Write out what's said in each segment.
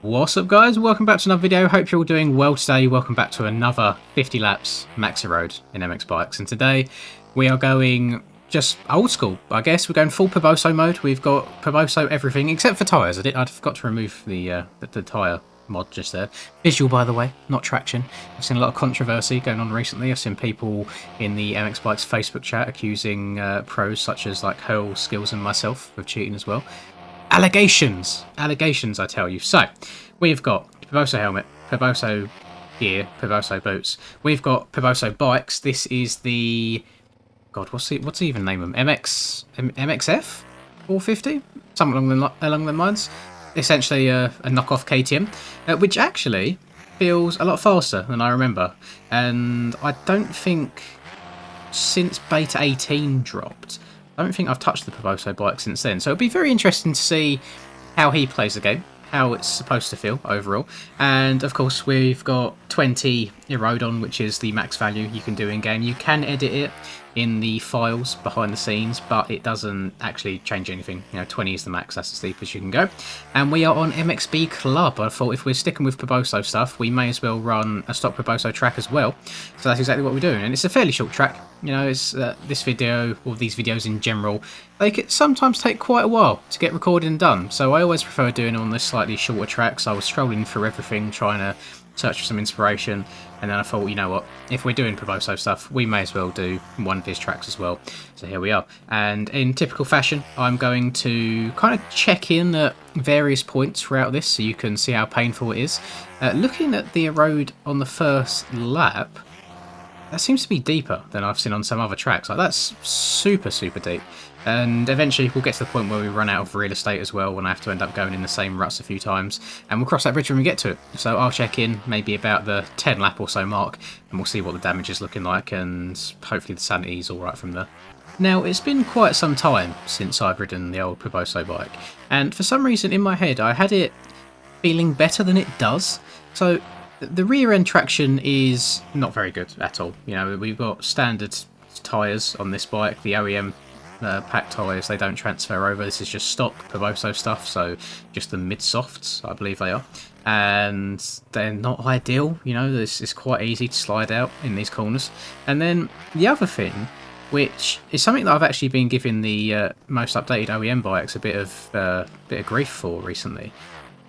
What's up guys, welcome back to another video. Hope you're all doing well today. Welcome back to another 50 laps max Erode in MX Bikes, and today we are going just old school, I guess. We're going full Piboso mode. We've got Piboso everything except for tyres. I forgot to remove the tyre mod just there. Visual, by the way, not traction. I've seen a lot of controversy going on recently. I've seen people in the MX Bikes Facebook chat accusing pros such as like Hurl, Skills and myself of cheating as well. Allegations, I tell you. So, we've got Piboso helmet, Piboso gear, Piboso boots. We've got Piboso bikes. This is the what's the even name of them? MXF 450, something along the lines. Essentially, a knockoff KTM, which actually feels a lot faster than I remember. And I don't think since Beta 18 dropped, I don't think I've touched the Piboso bike since then, so it'll be very interesting to see how he plays the game, how it's supposed to feel overall. And of course we've got 20 Erode on, which is the max value you can do in game. You can edit it in the files behind the scenes, but it doesn't actually change anything. You know, 20 is the max, that's as deep as you can go. And we are on MXB Club. I thought if we're sticking with Piboso stuff, we may as well run a stock Piboso track as well. So that's exactly what we're doing, and it's a fairly short track. You know, it's this video, or these videos in general, they can sometimes take quite a while to get recorded and done. So I always prefer doing it on this slightly shorter track. So I was strolling through everything, trying to search for some inspiration, and then I thought, you know what, if we're doing Piboso stuff, we may as well do one of his tracks as well. So here we are. And in typical fashion, I'm going to kind of check in at various points throughout this so you can see how painful it is. Looking at the Erode on the first lap, that seems to be deeper than I've seen on some other tracks. Like, that's super, super deep. And eventually we'll get to the point where we run out of real estate as well, when I have to end up going in the same ruts a few times. And we'll cross that bridge when we get to it. So I'll check in maybe about the 10 lap or so mark, and we'll see what the damage is looking like, and hopefully the sanity is alright from there. Now, it's been quite some time since I've ridden the old Piboso bike, and for some reason in my head I had it feeling better than it does. So the rear end traction is not very good at all. You know, we've got standard tyres on this bike. The OEM pack tyres, they don't transfer over. This is just stock Piboso stuff, so just the mid-softs, I believe they are. And they're not ideal, you know, it's quite easy to slide out in these corners. And then the other thing, which is something that I've actually been giving the most updated OEM bikes a bit of grief for recently,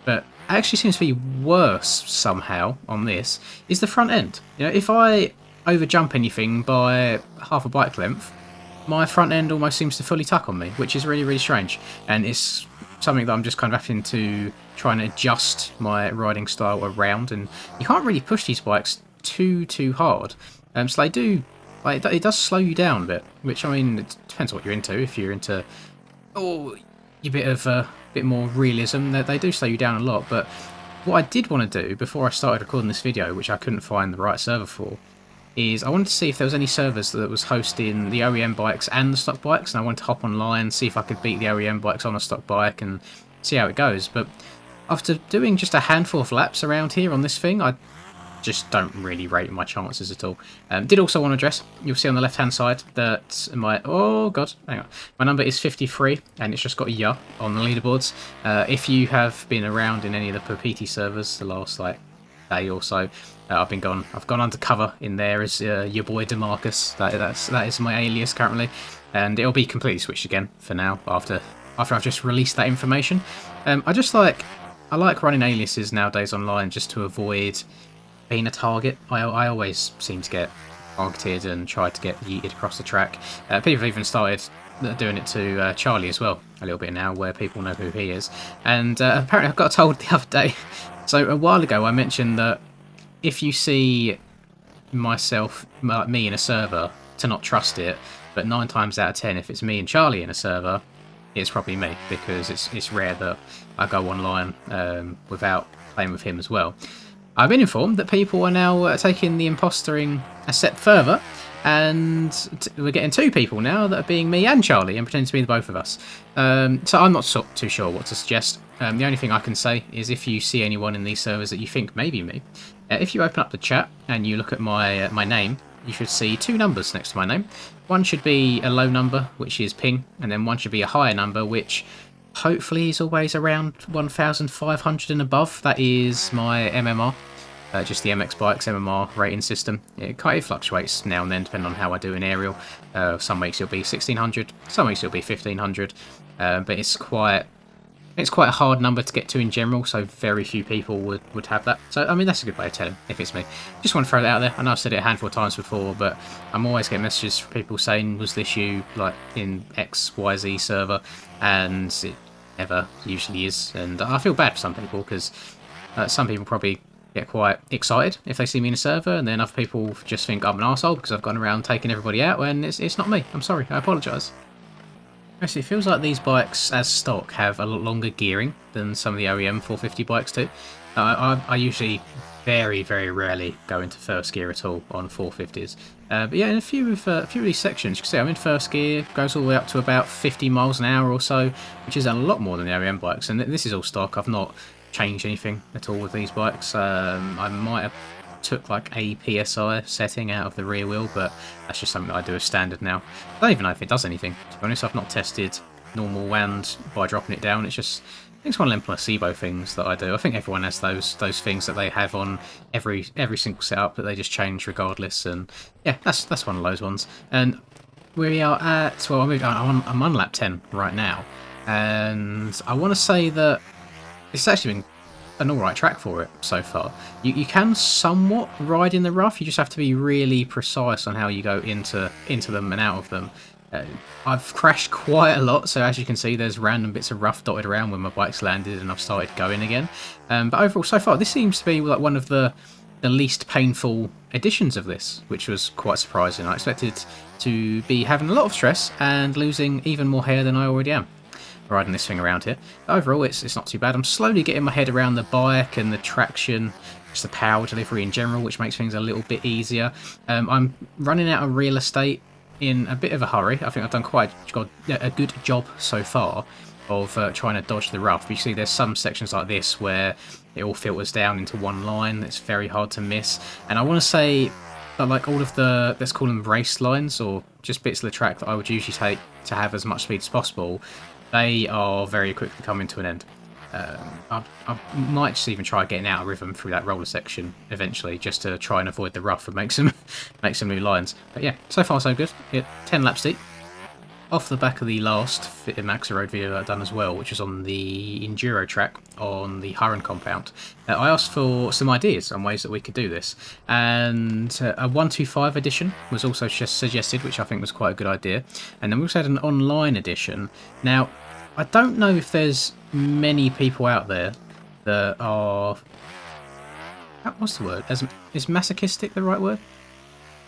but actually seems to be worse somehow on this, is the front end. You know, if I overjump anything by half a bike length, my front end almost seems to fully tuck on me, which is really, really strange. And it's something that I'm just kind of having to try and adjust my riding style around. And you can't really push these bikes too hard. So they do, like, it does slow you down a bit, which, I mean, it depends what you're into. If you're into a bit more realism, they do slow you down a lot. But what I did want to do before I started recording this video, which I couldn't find the right server for, is I wanted to see if there was any servers that was hosting the OEM bikes and the stock bikes, and I wanted to hop online, see if I could beat the OEM bikes on a stock bike and see how it goes. But after doing just a handful of laps around here on this thing, I just don't really rate my chances at all. Did also want to address, you'll see on the left hand side that my, oh god, hang on, my number is 53, and it's just got a Y on the leaderboards. If you have been around in any of the PT servers the last like day or so, I've gone undercover in there as your boy DeMarcus. That is my alias currently, and it'll be completely switched again for now after I've just released that information. I like running aliases nowadays online just to avoid being a target. I always seem to get targeted and try to get yeeted across the track. People have even started doing it to Charlie as well a little bit now, where people know who he is. And apparently I got told the other day, so a while ago I mentioned that if you see me in a server, to not trust it, but 9 times out of 10 if it's me and Charlie in a server, it's probably me, because it's rare that I go online without playing with him as well. I've been informed that people are now taking the impostering a step further, and we're getting 2 people now that are being me and Charlie and pretending to be the both of us. So I'm not too sure what to suggest. The only thing I can say is, if you see anyone in these servers that you think may be me, if you open up the chat and you look at my name, you should see 2 numbers next to my name. One should be a low number, which is ping, and then one should be a higher number, which Hopefully he's always around 1,500 and above. That is my MMR. Just the MX Bikes MMR rating system. It fluctuates now and then depending on how I do in aerial. Some weeks it'll be 1,600, some weeks it'll be 1,500. But it's quite a hard number to get to in general, so very few people would have that. So, I mean, that's a good way of telling if it's me. Just want to throw that out there. I know I've said it a handful of times before, but I'm always getting messages from people saying, was this you, like, in XYZ server? And it never usually is. And I feel bad for some people, because some people probably get quite excited if they see me in a server, and then other people just think I'm an arsehole because I've gone around taking everybody out, and it's not me. I'm sorry, I apologise. Actually, it feels like these bikes as stock have a lot longer gearing than some of the OEM 450 bikes do. I usually very, very rarely go into first gear at all on 450s. But yeah, in a few of these sections, you can see I'm in first gear, goes all the way up to about 50 miles an hour or so, which is a lot more than the OEM bikes. And this is all stock. I've not changed anything at all with these bikes. I might have took like a PSI setting out of the rear wheel, but that's just something that I do as standard now. I don't even know if it does anything, to be honest. I've not tested normal WAND by dropping it down. I think it's one of them placebo things that I do. I think everyone has those things that they have on every single setup that they just change regardless, and yeah, that's one of those ones. And we are at, well, I'm on lap 10 right now, and I want to say that it's actually been an alright track for it so far. You can somewhat ride in the rough, you just have to be really precise on how you go into them and out of them. I've crashed quite a lot, so as you can see there's random bits of rough dotted around when my bike's landed and I've started going again. But overall, so far, this seems to be like one of the least painful editions of this, which was quite surprising. I expected to be having a lot of stress and losing even more hair than I already am riding this thing around here. But overall, it's not too bad. I'm slowly getting my head around the bike and the traction, just the power delivery in general, which makes things a little bit easier. I'm running out of real estate in a bit of a hurry. I think I've done quite a good job so far of trying to dodge the rough. You see there's some sections like this where it all filters down into one line. It's very hard to miss. And I want to say that like all of the, let's call them race lines, or just bits of the track that I would usually take to have as much speed as possible, they are very quickly coming to an end. I might just even try getting out of rhythm through that roller section eventually, just to try and avoid the rough and make some new lines. But yeah, so far so good. 10 laps deep. Off the back of the last Max Erode video I've done as well, which was on the Enduro track on the Huron compound, I asked for some ideas on ways that we could do this, and a 125 edition was also just suggested, which I think was quite a good idea. And then we also had an online edition. Now, I don't know if there's many people out there that are, what's the word? Is masochistic the right word?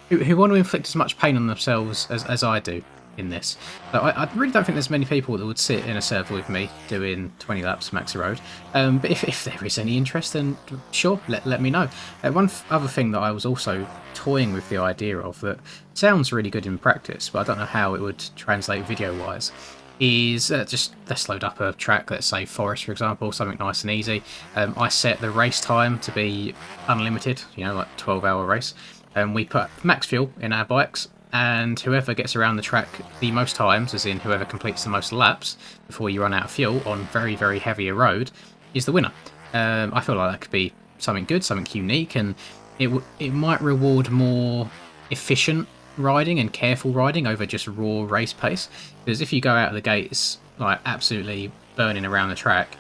Who want to inflict as much pain on themselves as I do in this. So I really don't think there's many people that would sit in a server with me doing 20 laps Max Erode. But if there is any interest, then sure, let me know. One other thing that I was also toying with the idea of that sounds really good in practice, but I don't know how it would translate video-wise, is just let's load up a track, let's say Forest for example, something nice and easy. I set the race time to be unlimited, you know, like 12-hour race, and we put max fuel in our bikes, and whoever gets around the track the most times, as in whoever completes the most laps before you run out of fuel on very, very heavy road, is the winner. I feel like that could be something good, something unique, and it might reward more efficient riding and careful riding over just raw race pace. Because if you go out of the gates like absolutely burning around the track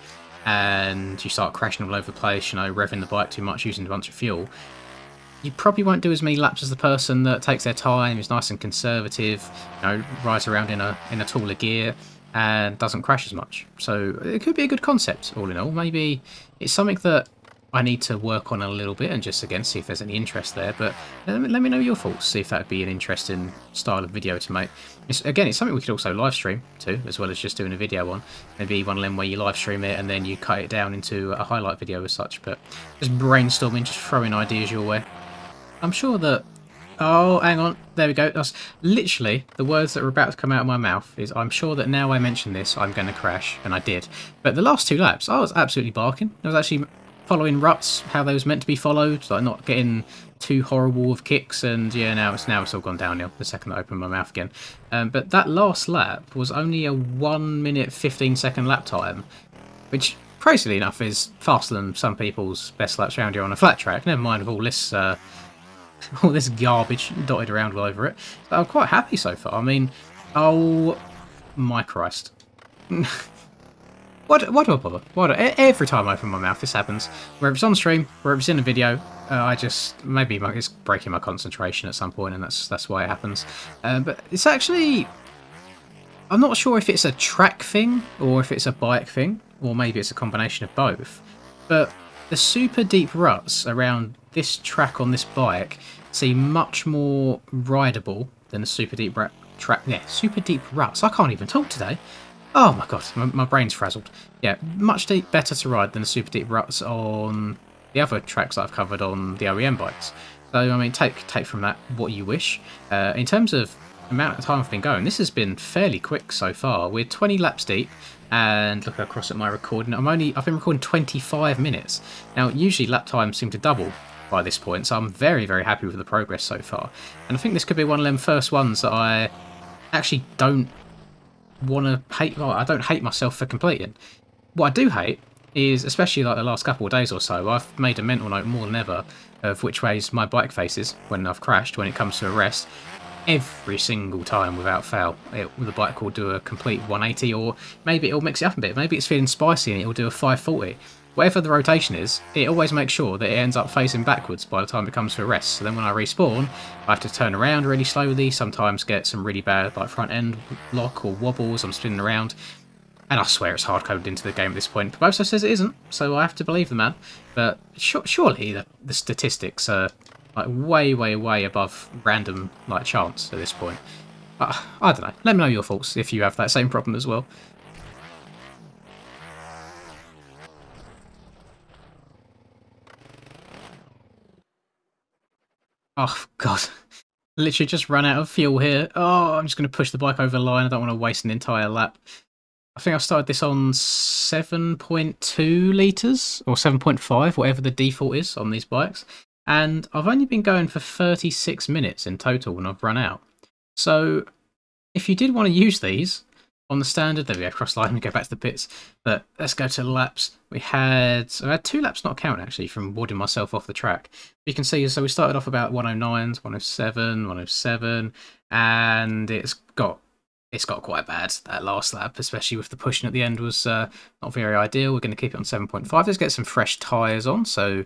and you start crashing all over the place, you know, revving the bike too much, using a bunch of fuel, you probably won't do as many laps as the person that takes their time, is nice and conservative, you know, rides around in a taller gear and doesn't crash as much. So it could be a good concept, all in all. Maybe it's something that I need to work on a little bit and just, again, see if there's any interest there. But let me know your thoughts, see if that would be an interesting style of video to make. It's something we could also live stream too, as well as just doing a video on. Maybe one of them where you live stream it and then you cut it down into a highlight video as such. But just brainstorming, just throwing ideas your way. I'm sure that... Oh, hang on. There we go. That's literally the words that are about to come out of my mouth. Is I'm sure that now I mention this, I'm going to crash. And I did. But the last two laps, I was absolutely barking. There was actually following ruts how they was meant to be followed, like not getting too horrible of kicks. And yeah, now it's all gone downhill the second I open my mouth again. But that last lap was only a 1 minute 15-second lap time, which crazily enough is faster than some people's best laps around here on a flat track. Never mind with all this all this garbage dotted around all over it. So I'm quite happy so far. I mean, oh my Christ. Why do I bother? Every time I open my mouth, this happens. Whether it's on stream, whether it's in a video, I just maybe it's breaking my concentration at some point, and that's why it happens. But it's actually, I'm not sure if it's a track thing or if it's a bike thing, or maybe it's a combination of both. But the super deep ruts around this track on this bike seem much more rideable than the super deep track. Yeah, super deep ruts. I can't even talk today. Oh my god, my brain's frazzled. Yeah, much better to ride than the super deep ruts on the other tracks that I've covered on the OEM bikes. So, I mean, take from that what you wish. In terms of amount of time I've been going, this has been fairly quick so far. We're 20 laps deep, and look across at my recording. I've been recording 25 minutes. Now, usually lap times seem to double by this point, so I'm very, very happy with the progress so far. And I think this could be one of them first ones that I actually don't want to hate. Well, I don't hate myself for completing. What I do hate is, especially like the last couple of days or so, I've made a mental note more than ever of which ways my bike faces when I've crashed, when it comes to a rest. Every single time without fail, the bike will do a complete 180, or maybe it'll mix it up a bit. Maybe it's feeling spicy and it'll do a 540. Whatever the rotation is, it always makes sure that it ends up facing backwards by the time it comes to a rest. So then when I respawn, I have to turn around really slowly, sometimes get some really bad like front end lock or wobbles, I'm spinning around. And I swear it's hard-coded into the game at this point. Piboso says it isn't, so I have to believe the man. But surely the statistics are like way, way, way above random like chance at this point. I don't know. Let me know your thoughts if you have that same problem as well. Oh, God. Literally just run out of fuel here. Oh, I'm just going to push the bike over the line. I don't want to waste an entire lap. I think I started this on 7.2 litres, or 7.5, whatever the default is on these bikes. And I've only been going for 36 minutes in total when I've run out. So if you did want to use these on the standard, there we go, cross line and go back to the pits. But let's go to the laps. I had 2 laps not counting actually from warding myself off the track. You can see, so we started off about 109s, 107, 107, and it's got quite bad, that last lap, especially with the pushing at the end was not very ideal. We're going to keep it on 7.5. Let's get some fresh tyres on, so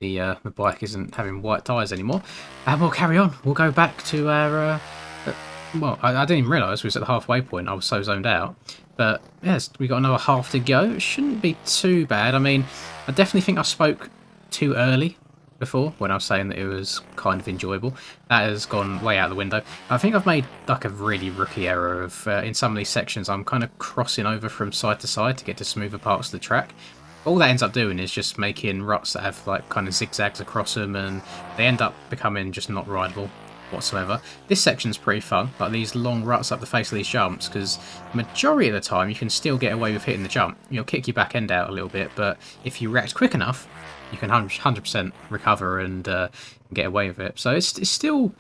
the bike isn't having white tyres anymore. And we'll carry on. We'll go back to our... well, I didn't even realise we was at the halfway point. I was so zoned out. But, yes, we got another half to go. It shouldn't be too bad. I mean, I definitely think I spoke too early before when I was saying that it was kind of enjoyable. That has gone way out the window. I think I've made like a really rookie error of in some of these sections I'm kind of crossing over from side to side to get to smoother parts of the track. All that ends up doing is just making ruts that have like kind of zigzags across them, and they end up becoming just not rideable whatsoever. This section's pretty fun, like these long ruts up the face of these jumps, because majority of the time you can still get away with hitting the jump. You'll kick your back end out a little bit, but if you react quick enough, you can 100% recover and get away with it. So it's still,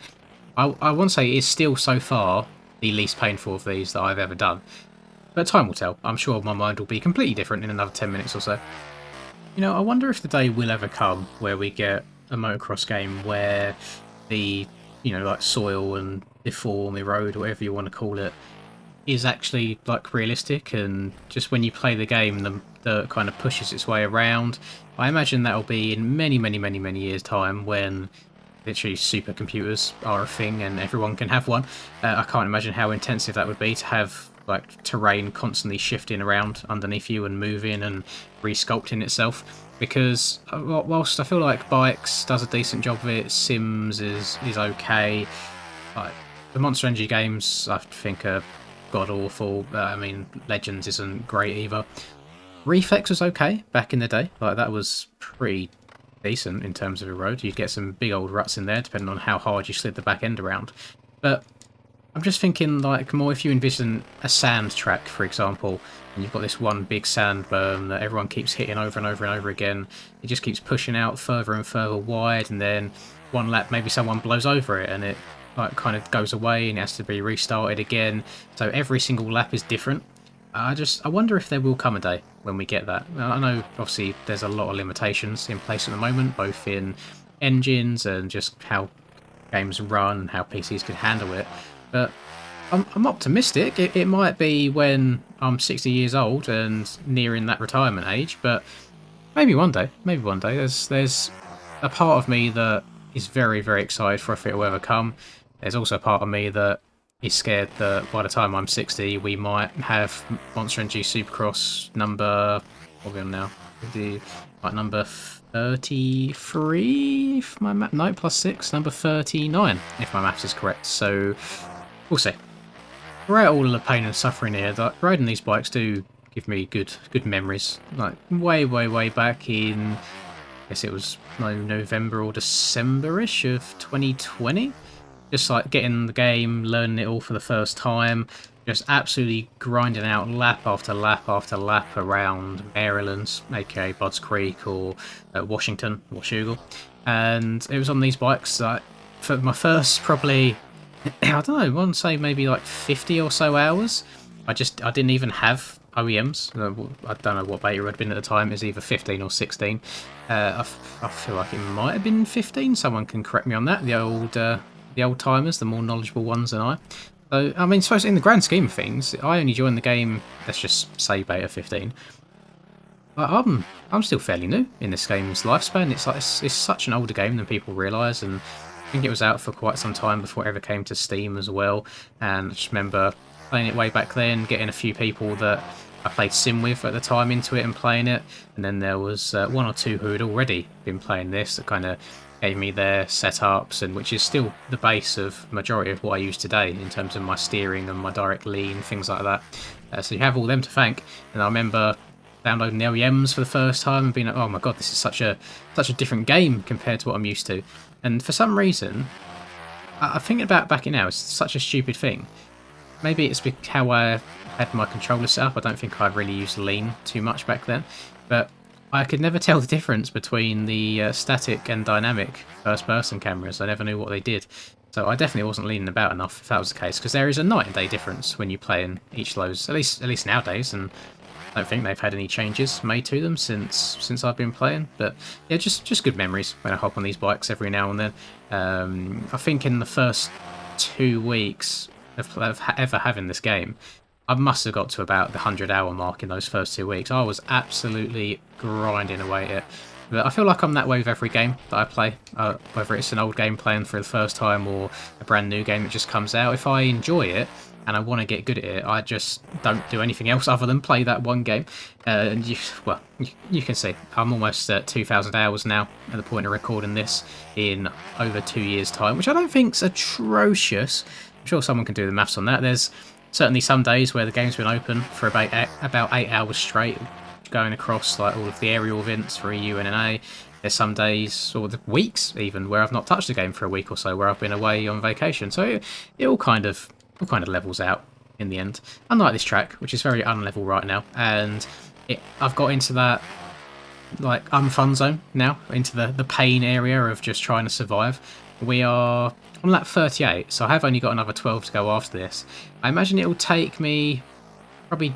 I want to say it's still so far the least painful of these that I've ever done. But time will tell. I'm sure my mind will be completely different in another 10 minutes or so. You know, I wonder if the day will ever come where we get a motocross game where the, you know, like soil and deform, erode, whatever you want to call it, is actually like realistic, and just when you play the game, the kind of pushes its way around. I imagine that'll be in many, many, many, many years' time when literally supercomputers are a thing and everyone can have one. I can't imagine how intensive that would be to have like terrain constantly shifting around underneath you and moving and re-sculpting itself. Because whilst I feel like Bikes does a decent job of it, Sims is okay. Like the Monster Energy games, I think are god awful. I mean, Legends isn't great either. Reflex was okay back in the day. Like that was pretty decent in terms of a road. You'd get some big old ruts in there, depending on how hard you slid the back end around. But I'm just thinking like more if you envision a sand track, for example, and you've got this one big sand berm that everyone keeps hitting over and over and over again. It just keeps pushing out further and further wide, and then one lap maybe someone blows over it and it like kind of goes away and it has to be restarted again. So every single lap is different. I wonder if there will come a day when we get that. I know obviously there's a lot of limitations in place at the moment, both in engines and just how games run and how PCs can handle it. But I'm optimistic. It might be when I'm 60 years old and nearing that retirement age, but maybe one day. Maybe one day. There's a part of me that is very, very excited for if it will ever come. There's also a part of me that is scared that by the time I'm 60, we might have Monster Energy Supercross number... What are we on now? Like number 33, if my math... No, plus 6. Number 39, if my maths is correct. So, we'll see. Throughout all of the pain and suffering here, riding these bikes do give me good memories. Like, way, way, way back in... I guess it was November or December-ish of 2020. Just like getting the game, learning it all for the first time, just absolutely grinding out lap after lap after lap around Maryland, aka Budds Creek, or Washington, Washougal. And it was on these bikes that for my first probably, I don't know, I want to say maybe like 50 or so hours. I didn't even have OEMs. I don't know what beta it had been at the time. It was either 15 or 16. I feel like it might have been 15. Someone can correct me on that. The old timers, the more knowledgeable ones than I. So, I mean, suppose in the grand scheme of things, I only joined the game, let's just say beta 15. But I'm still fairly new in this game's lifespan. It's such an older game than people realise, and I think it was out for quite some time before it ever came to Steam as well. And I just remember playing it way back then, getting a few people that I played sim with at the time into it and playing it. And then there was one or two who had already been playing this that kind of gave me their setups, and which is still the base of the majority of what I use today in terms of my steering and my direct lean, things like that. So you have all them to thank. And I remember downloading the OEMs for the first time and being like, oh my god, this is such a different game compared to what I'm used to. And for some reason, I think about backing now, it's such a stupid thing. Maybe it's how I had my controller set up. I don't think I really used lean too much back then, but I could never tell the difference between the static and dynamic first-person cameras. I never knew what they did. So I definitely wasn't leaning about enough if that was the case, because there is a night and day difference when you play in each of those, at least nowadays, and I don't think they've had any changes made to them since I've been playing. But yeah, just good memories when I hop on these bikes every now and then. I think in the first 2 weeks of ever having this game, I must have got to about the 100-hour mark in those first 2 weeks. I was absolutely grinding away at it. But I feel like I'm that way with every game that I play, whether it's an old game playing for the first time or a brand new game that just comes out. If I enjoy it and I want to get good at it, I just don't do anything else other than play that one game. And you can see I'm almost at 2,000 hours now at the point of recording this in over 2 years' time, which I don't think's atrocious. I'm sure someone can do the maths on that. There's certainly some days where the game's been open for about 8 hours straight, going across like all of the aerial events for EU and NA. There's some days, or the weeks even, where I've not touched the game for a week or so, where I've been away on vacation. So it all kind of levels out in the end. Unlike this track, which is very unlevel right now, and I've got into that like unfun zone now, into the pain area of just trying to survive. We are on lap 38, so I have only got another 12 to go after this. I imagine it will take me probably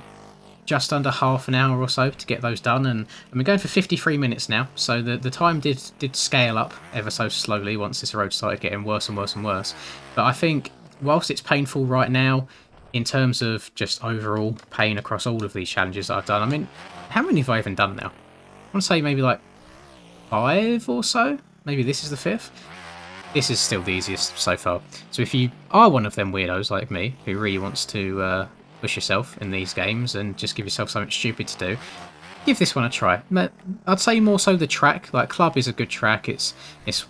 just under half an hour or so to get those done, and I'm going for 53 minutes now, so the time did scale up ever so slowly once this road started getting worse and worse and worse. But I think whilst it's painful right now, in terms of just overall pain across all of these challenges that I've done, I mean, how many have I even done now? I want to say maybe like 5 or so. Maybe this is the 5th. This is still the easiest so far. So if you are one of them weirdos like me, who really wants to push yourself in these games and just give yourself something stupid to do, give this one a try. I'd say more so the track. Like, Club is a good track. It's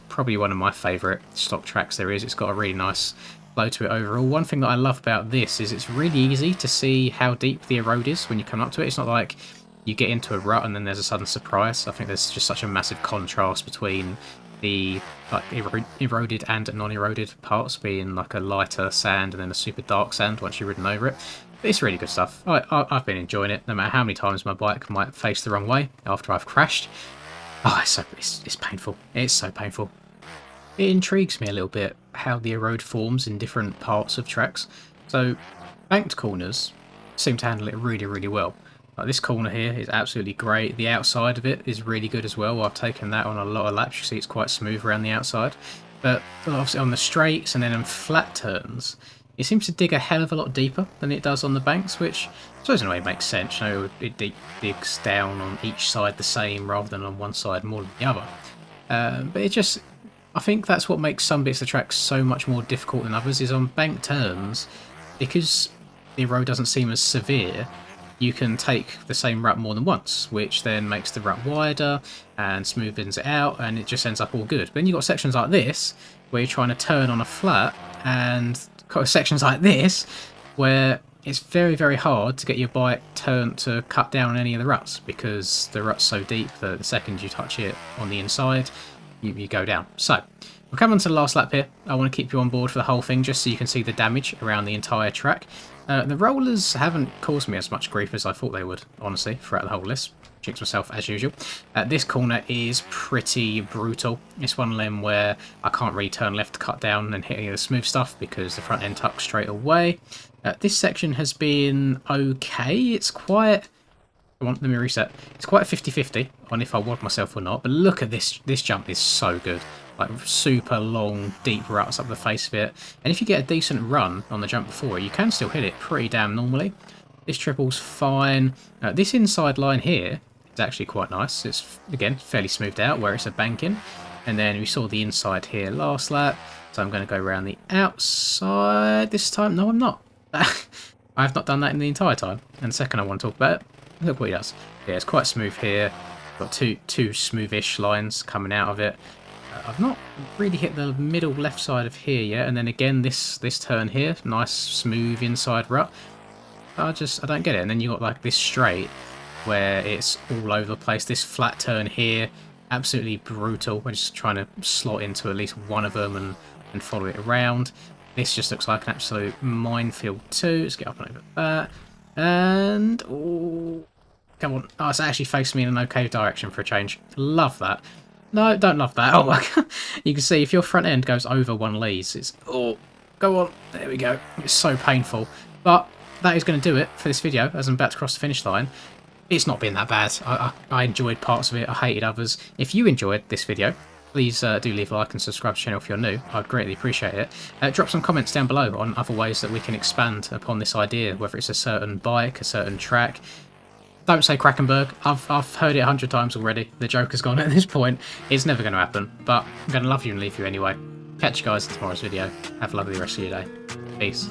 probably one of my favourite stock tracks there is. It's got a really nice flow to it overall. One thing that I love about this is it's really easy to see how deep the Erode is when you come up to it. It's not like you get into a rut and then there's a sudden surprise. I think there's just such a massive contrast between the like eroded and non-eroded parts being like a lighter sand and then a super dark sand once you've ridden over it. But it's really good stuff. I've been enjoying it, no matter how many times my bike might face the wrong way after I've crashed. Oh, it's painful. It's so painful. It intrigues me a little bit how the erode forms in different parts of tracks. So banked corners seem to handle it really, really well. Like this corner here is absolutely great. The outside of it is really good as well. I've taken that on a lot of laps. You see it's quite smooth around the outside. But obviously on the straights and then on flat turns, it seems to dig a hell of a lot deeper than it does on the banks, which I suppose in a way makes sense. You know, it digs down on each side the same rather than on one side more than the other. But it just, I think that's what makes some bits of the track so much more difficult than others, is on bank turns, because the road doesn't seem as severe, you can take the same rut more than once, which then makes the rut wider and smoothens it out, and it just ends up all good. But then you've got sections like this, where you're trying to turn on a flat, and got sections like this, where it's very, very hard to get your bike turned to cut down on any of the ruts, because the rut's so deep that the second you touch it on the inside, you go down. So, we'll come on to the last lap here. I want to keep you on board for the whole thing, just so you can see the damage around the entire track. The rollers haven't caused me as much grief as I thought they would, honestly, throughout the whole list. Jinx myself as usual. This corner is pretty brutal. It's one of them where I can't really turn left to cut down and hit any of the smooth stuff because the front end tucks straight away. This section has been okay. It's quite... Come on, let me reset. It's quite a 50-50 on if I wad myself or not, but look at this. This jump is so good. Like super long, deep ruts up the face of it. And if you get a decent run on the jump before, you can still hit it pretty damn normally. This triple's fine. This inside line here is actually quite nice. It's, again, fairly smoothed out where it's a banking. And then we saw the inside here last lap. So I'm going to go around the outside this time. No, I'm not. I've not done that in the entire time. And the second I want to talk about it, look what he does. Yeah, it's quite smooth here. Got two smoothish lines coming out of it. I've not really hit the middle left side of here yet, and then again this turn here, nice smooth inside rut. I don't get it. And then you got like this straight where it's all over the place. This flat turn here, absolutely brutal. We're just trying to slot into at least one of them and follow it around. This just looks like an absolute minefield too. Let's get up and over that. And oh, come on. Oh, it's actually facing me in an okay direction for a change. Love that. No, don't love that. Oh my god. You can see if your front end goes over one of these, it's... Oh, go on. There we go. It's so painful. But that is going to do it for this video as I'm about to cross the finish line. It's not been that bad. I enjoyed parts of it. I hated others. If you enjoyed this video, please do leave a like and subscribe to the channel if you're new. I'd greatly appreciate it. Drop some comments down below on other ways that we can expand upon this idea, whether it's a certain bike, a certain track. Don't say Krakenberg. I've heard it 100 times already. The joke has gone at this point. It's never going to happen. But I'm going to love you and leave you anyway. Catch you guys in tomorrow's video. Have a lovely rest of your day. Peace.